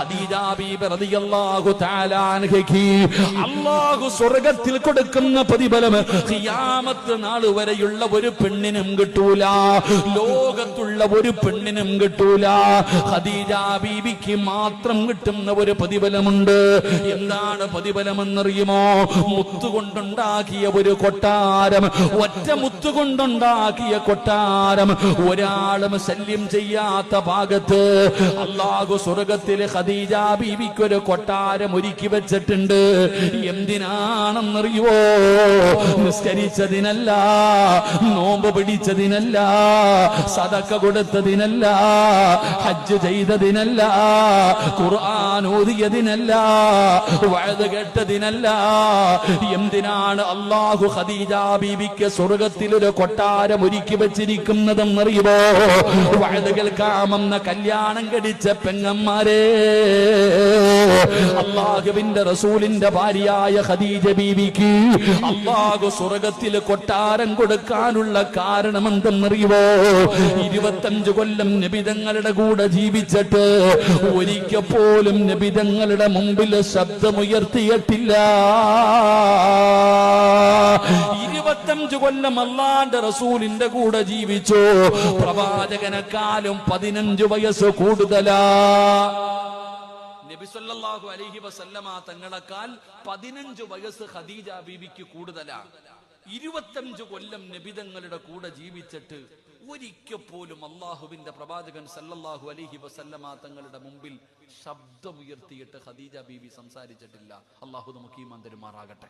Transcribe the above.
ഖദീജ ബീബി റളിയല്ലാഹു തആല അൻഹയ്ക്ക് അല്ലാഹു സ്വർഗ്ഗത്തിൽ കൊടുക്കുന്ന പ്രതിഫലം ഖിയാമത്ത് നാൾ വരെയുള്ള ഒരു പെണ്ണിനും കിട്ടൂല, ലോകത്തുള്ള ഒരു പെണ്ണിനും കിട്ടൂല. ഖദീജ ബീബിക്ക് മാത്രം കിട്ടുന്ന ഒരു പ്രതിഫലമുണ്ട്. എന്താണ് പ്രതിഫലമെന്നറിയുമോ? മുത്തുകൊണ്ടുണ്ടാക്കിയ ഒരു കൊട്ടാരം, ഒറ്റ മുത്തുകൊണ്ടുണ്ടാക്കിയ കൊട്ടാരം, ഒരാളും ശല്യം ചെയ്യാത്ത ഭാഗത്ത് അല്ലാഹു സ്വർഗ്ഗത്തിൽ ഖദീജ ബീവിക്കൊരു കൊട്ടാരം ഒരുക്കി വെച്ചിട്ടുണ്ട്. എന്തിനാണെന്നറിയുവോ? നിസ്കരിച്ചതിനല്ല, നോമ്പ് പിടിച്ചതിനല്ല, സദഖ കൊടുത്തതിനല്ല, ഹജ്ജ് ചെയ്തതിനല്ല, ഖുർആൻ ഓതിയതിനല്ല, വഅദ് കേട്ടതിനല്ല. എന്തിനാണ് അല്ലാഹു ഖദീജ ബീവിക്ക് സ്വർഗ്ഗത്തിൽ ഒരു കൊട്ടാരം ഒരുക്കി വെച്ചിരിക്കുന്നതെന്നറിയുമോ? വഅദ് കേൾക്കാമെന്ന കല്യാണം കഴിച്ച പെങ്ങന്മാരെ, അല്ലാഹുവിന്റെ റസൂലിന്റെ ഭാര്യയായ ഖദീജ ബീവിക്ക് അല്ലാഹു സ്വർഗ്ഗത്തിൽ കൊട്ടാരം കൊടുക്കാനുള്ള കാരണം എന്തെന്നറിയുമോ? 25 കൊല്ലം നബിതങ്ങളുടെ കൂടെ ജീവിച്ചിട്ട് ഒരിക്കൽ പോലും നബിതങ്ങളുടെ മുമ്പിൽ ശബ്ദമുയർത്തിയിട്ടില്ല. 25 കൊല്ലം അല്ലാഹുവിന്റെ റസൂലിന്റെ കൂടെ ജീവിച്ചു. പ്രവാചകനെക്കാളും 15 വയസ്സ് കൂടുതലാ. നബി സല്ലല്ലാഹു അലൈഹി വസല്ലമ തങ്ങളെക്കാൾ 15 വയസ്സ് ഖദീജ ബീവിക്ക് കൂടുതലാ. 25 കൊല്ലം നബിതങ്ങളുടെ കൂടെ ജീവിച്ചിട്ട് ഒരിക്കൽ പോലും അള്ളാഹുവിന്റെ പ്രവാചകൻ സല്ലല്ലാഹു അലൈഹി വസല്ലമ തങ്ങളുടെ മുമ്പിൽ ശബ്ദമുയർത്തിയിട്ട് ഖദീജ ബീവി സംസാരിച്ചിട്ടില്ല. അള്ളാഹു നമുക്ക് ഈമാൻ തരുമാറാകട്ടെ.